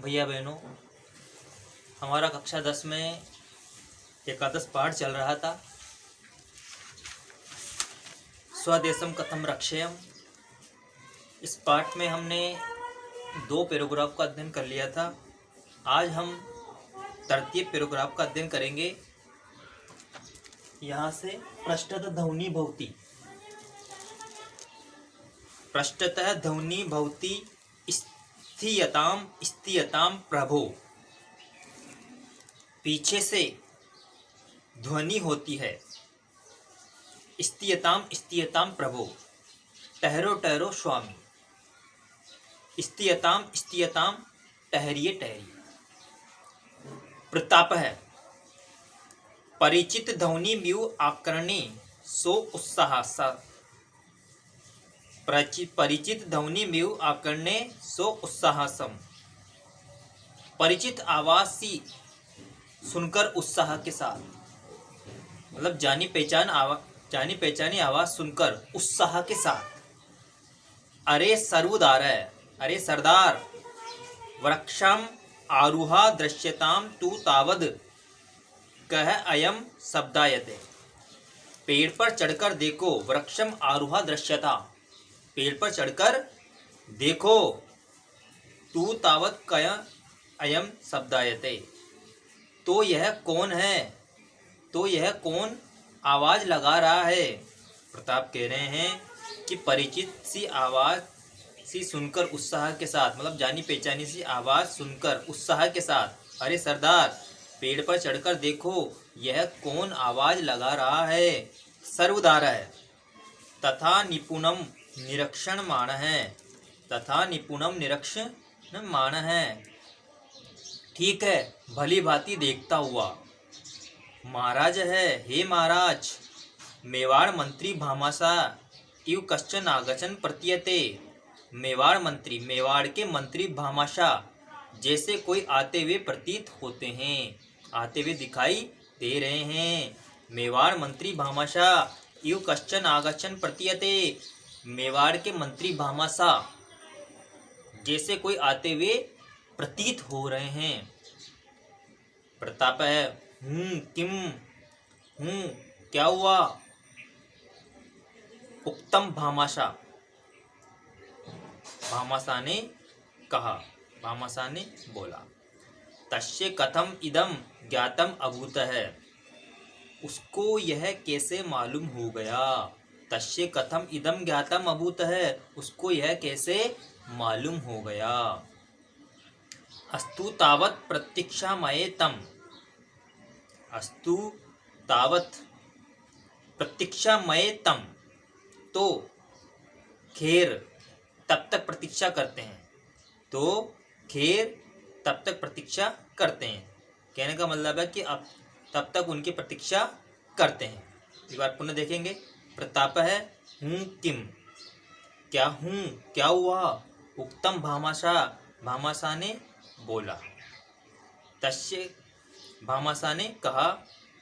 भैया बहनों, हमारा कक्षा 10 में एकादश पाठ चल रहा था। स्वदेशम कथम रक्षेयम। इस पाठ में हमने 2 पैराग्राफ का अध्ययन कर लिया था। आज हम तृतीय पैराग्राफ का अध्ययन करेंगे। यहाँ से पृष्ठतः ध्वनि भवति, पृष्ठतः ध्वनि भवति स्थीयताम स्थीयताम प्रभो। पीछे से ध्वनि होती है स्थीयताम स्थीयताम प्रभो, ठहरो ठहरो स्वामी। स्थीयताम स्थीयताम, ठहरिए ठहरिए। प्रताप है परिचित ध्वनि म्यू आकर्णे सो उत्साह सा। परिचित ध्वनि म्यू आकर्णे सो उत्साहसम। परिचित आवाज सी सुनकर उत्साह के साथ, मतलब जानी पहचानी आवाज सुनकर उत्साह के साथ। अरे सर्वदार है, अरे सरदार। वृक्षम आरुहा दृश्यताम तू तावद कह अयम शब्दायते। पेड़ पर चढ़कर देखो। वृक्षम आरुहा दृश्यता, पेड़ पर चढ़कर देखो। तू तावत कय अयम शब्दायते, तो यह कौन है, तो यह कौन आवाज लगा रहा है। प्रताप कह रहे हैं कि परिचित सी आवाज सी सुनकर उत्साह के साथ, मतलब जानी पहचानी सी आवाज सुनकर उत्साह के साथ। अरे सरदार, पेड़ पर चढ़कर देखो, यह कौन आवाज लगा रहा है। सर्वदार है तथा निपुणम निरीक्षण मान है, तथा निपुणम निरीक्षण मान है। ठीक है, भली भांति देखता हुआ। महाराज है, हे महाराज। मेवाड़ मंत्री भामासा इव कश्चन आगचन प्रतीयते। मेवाड़ मंत्री, मेवाड़ के मंत्री भामाशा जैसे कोई आते हुए प्रतीत होते हैं, आते हुए दिखाई दे रहे हैं। मेवाड़ मंत्री भामाशा इव कश्चन आगचन प्रतीयते। मेवाड़ के मंत्री भामाशा जैसे कोई आते हुए प्रतीत हो रहे हैं। प्रताप है किम, क्या हुआ। उक्तम भामाशा, भामाशा ने कहा, भामाशा ने बोला। तस्य कथम इदम ज्ञातम अभूत है, उसको यह कैसे मालूम हो गया। तस्य कथम इदम ज्ञातम अभूत है, उसको यह कैसे मालूम हो गया। अस्तु तावत प्रतीक्षामये तम, अस्तु तावत प्रतीक्षामये तम, तो खैर तब तक प्रतीक्षा करते हैं, तो खैर तब तक प्रतीक्षा करते हैं। कहने का मतलब है कि अब तब तक उनकी प्रतीक्षा करते हैं। एक बार पुनः देखेंगे। प्रताप है किम, क्या क्या हुआ। उक्तम भामाशा, भामाशा ने बोला। तस्य, भामाशा ने कहा।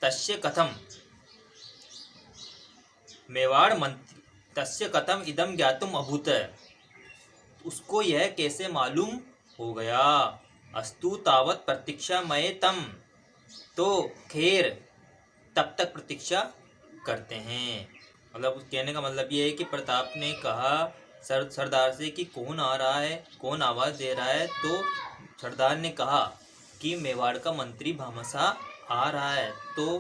तस्य कथम, मेवाड़ मंत्री, तस्य कथम इदम ज्ञातुम अभूत, उसको यह कैसे मालूम हो गया। अस्तु तावत प्रतीक्षामये तम, तो खैर तब तक प्रतीक्षा करते हैं। मतलब कहने का मतलब ये है कि प्रताप ने कहा सरदार से कि कौन आ रहा है, कौन आवाज़ दे रहा है। तो सरदार ने कहा कि मेवाड़ का मंत्री भामाशा आ रहा है। तो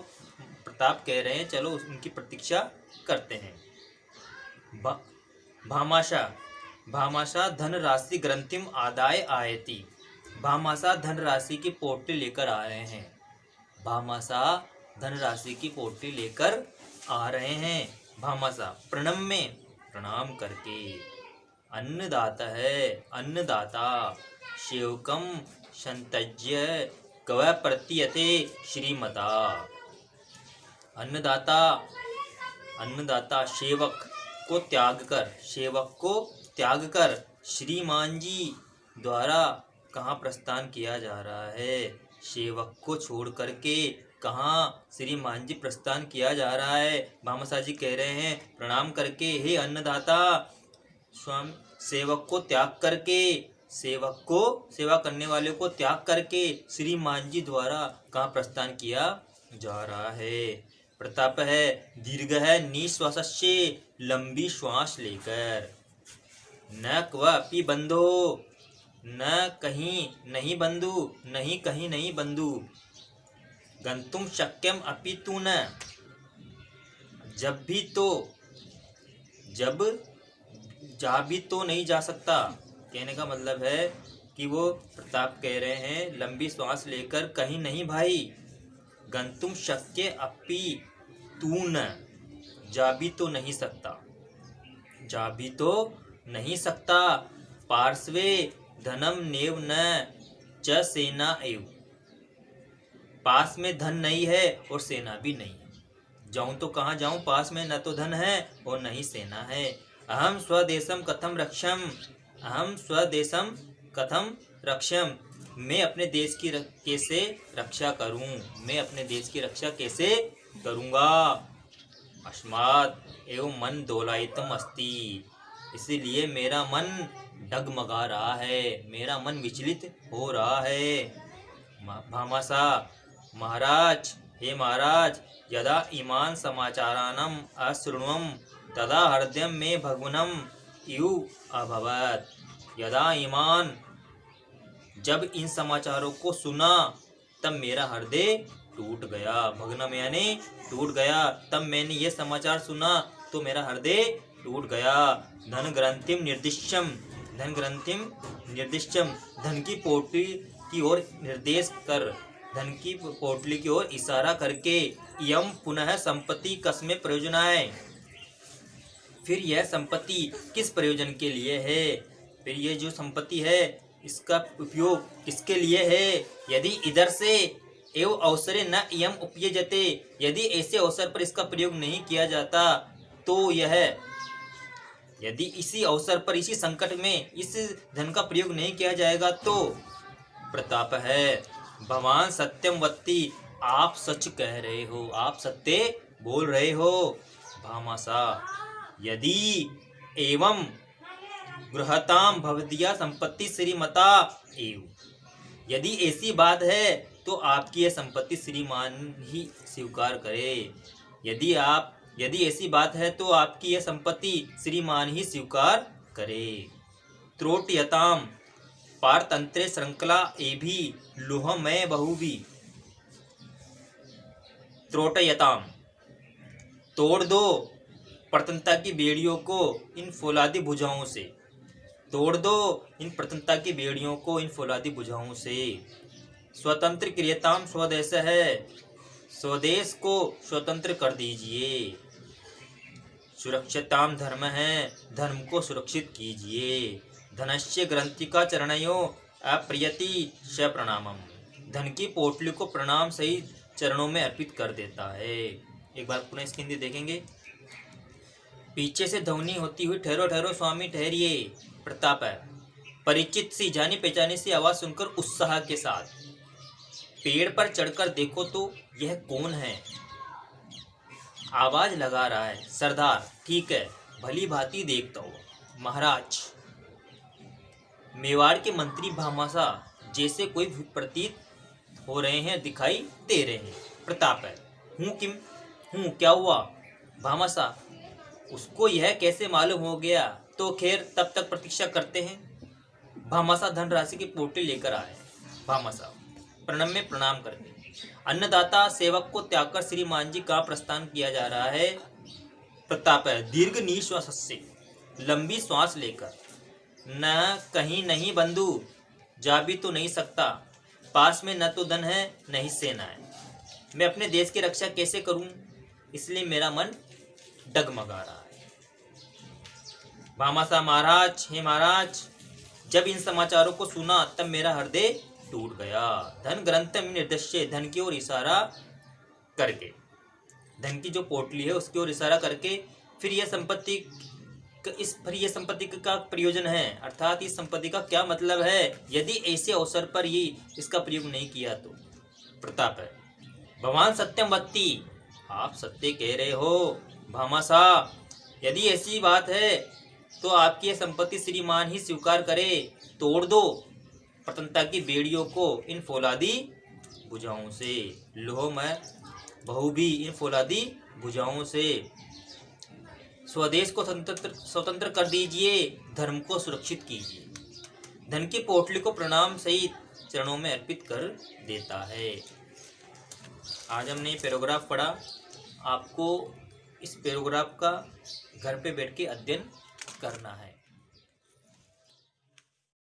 प्रताप कह रहे हैं चलो उनकी प्रतीक्षा करते हैं। भामाशा, भामाशा धनराशि ग्रंथिम आदाय आयति। भामाशा धनराशि की पोटली लेकर आ रहे हैं। भामाशा धनराशि की पोटली लेकर आ रहे हैं। भामाशा प्रणम में प्रणाम करके। अन्नदाता है, अन्नदाता। सेवकम संत्यज्य गव प्रतीयते श्रीमता। अन्नदाता, अन्नदाता सेवक को त्याग कर, सेवक को त्याग कर श्रीमान जी द्वारा कहाँ प्रस्थान किया जा रहा है। सेवक को छोड़ करके कहाँ श्रीमान जी प्रस्थान किया जा रहा है। भामाशा जी कह रहे हैं प्रणाम करके, हे अन्नदाता, स्वामी सेवक को त्याग करके सेवक को, सेवा करने वाले को त्याग करके श्रीमान जी द्वारा कहाँ प्रस्थान किया जा रहा है। प्रताप है, दीर्घ है, निश्वासस्य, लंबी श्वास लेकर। न क्वापि बंधो, न कहीं नहीं बंधु, नहीं कहीं नहीं बंधु। गंतुम शक्यम अपि तु न, जब भी तो, जब जा भी तो नहीं जा सकता। कहने का मतलब है कि वो प्रताप कह रहे हैं लंबी श्वास लेकर, कहीं नहीं भाई। गंतुम शक्य अपि तू न, जा भी तो नहीं सकता, जा भी तो नहीं सकता। पार्श्वे धनम नेव न च सेना एव, पास में धन नहीं है और सेना भी नहीं है। जाऊं तो कहाँ जाऊं, पास में न तो धन है और न ही सेना है। अहम स्वदेशम कथम रक्षम, अहम स्वदेशम कथम रक्षम, मैं अपने देश की कैसे रक्षा करूं, मैं अपने देश की रक्षा कैसे करूंगा। अस्मात् एवं मन दोलायितम अस्ति, इसीलिए मेरा मन डगमगा रहा है, मेरा मन विचलित हो रहा है। भामासा, महाराज, हे महाराज, यदा इमान समाचारानम अशृण्वम तदा हृदयम में भगवनम इव अभवत। यदा ईमान, जब इन समाचारों को सुना तब मेरा हृदय टूट गया। भगनम यानी टूट गया। तब मैंने ये समाचार सुना तो मेरा हृदय टूट गया। धन ग्रंथिम निर्दिष्टम, धन ग्रंथिम निर्दिष्टम, धन की पोटली की ओर निर्देश कर, धन की पोटली की ओर इशारा करके। यम पुनः संपत्ति कस्मे प्रयोजनाय, फिर यह संपत्ति किस प्रयोजन के लिए है, फिर ये जो संपत्ति है इसका उपयोग किसके लिए है। यदि इधर से एवं अवसरे न इयम उपयुज्यते, यदि ऐसे अवसर पर इसका प्रयोग नहीं किया जाता तो यह, यदि इसी अवसर पर, इसी संकट में इस धन का प्रयोग नहीं किया जाएगा तो। प्रताप है, भगवान सत्यम वत्ति, आप सच कह रहे हो, आप सत्य बोल रहे हो। भामासा, यदि एवं गृहताम भवदीया संपत्ति श्रीमता एव, यदि ऐसी बात है तो आपकी यह संपत्ति श्रीमान ही स्वीकार करे। यदि ऐसी बात है तो आपकी यह संपत्ति श्रीमान ही स्वीकार करे। त्रोटयताम पारतंत्रे श्रृंखला एभी लोहमय बहुभी, त्रोटयताम, तोड़ दो प्रतंत्रता की बेड़ियों को इन फौलादी भुजाओं से, तोड़ दो इन प्रतंत्रता की बेड़ियों को इन फौलादी भुजाओं से। स्वतंत्र क्रियताम स्वदेश है, स्वदेश को स्वतंत्र कर दीजिए। सुरक्षिताम धर्म है, धर्म को सुरक्षित कीजिए। धनस्य ग्रंथिका चरणयो अप्रियति स प्रणामम, धन की पोटली को प्रणाम सही चरणों में अर्पित कर देता है। एक बार पुनः इसकी हिंदी देखेंगे। पीछे से ध्वनि होती हुई, ठहरो ठहरो स्वामी ठहरिए। प्रताप है, परिचित सी जानी पहचानी सी आवाज सुनकर उत्साह के साथ, पेड़ पर चढ़कर देखो तो यह कौन है। आवाज लगा रहा है, सरदार, ठीक है, भली भांति देखता हूँ। महाराज, मेवाड़ के मंत्री भामासा जैसे कोई प्रतीत हो रहे हैं, दिखाई दे रहे हैं। प्रताप है, हूँ किम, हूँ क्या हुआ। भामासा, उसको यह कैसे मालूम हो गया, तो खैर तब तक प्रतीक्षा करते हैं। भामासा धनराशि की पोटली लेकर आए। भामासा प्रणम में प्रणाम करते। अन्नदाता सेवक को त्याग कर श्रीमान जी का प्रस्थान किया जा रहा है। प्रताप है, दीर्घ निश्वास से, लंबी श्वास लेकर। न कहीं नहीं बंधु, जा भी तो नहीं सकता, पास में न तो धन है न ही सेना है, मैं अपने देश की रक्षा कैसे करूं, इसलिए मेरा मन डगमगा रहा है। भामासा, महाराज, हे महाराज, जब इन समाचारों को सुना तब मेरा हृदय टूट गया। धन ग्रंथ में निर्देश्य, धन की ओर इशारा करके, धन की जो पोटली है उसकी ओर इशारा करके। फिर यह संपत्ति का प्रयोजन है, अर्थात इस संपत्ति का क्या मतलब है, यदि ऐसे अवसर पर ये इसका प्रयोग नहीं किया तो। प्रताप है, भगवान सत्यम वत्ति, आप सत्य कह रहे हो। भामासा, यदि ऐसी बात है तो आपकी यह संपत्ति श्रीमान ही स्वीकार करे। तोड़ दो प्रतनता की बेड़ियों को इन फौलादी भुजाओं से। लोह में बहु भी इन फौलादी भुजाओं से। स्वदेश को स्वतंत्र कर दीजिए, धर्म को सुरक्षित कीजिए। धन की पोटली को प्रणाम सहित चरणों में अर्पित कर देता है। आज हमने पैराग्राफ पढ़ा। आपको इस पैराग्राफ का घर पे बैठ के अध्ययन करना है।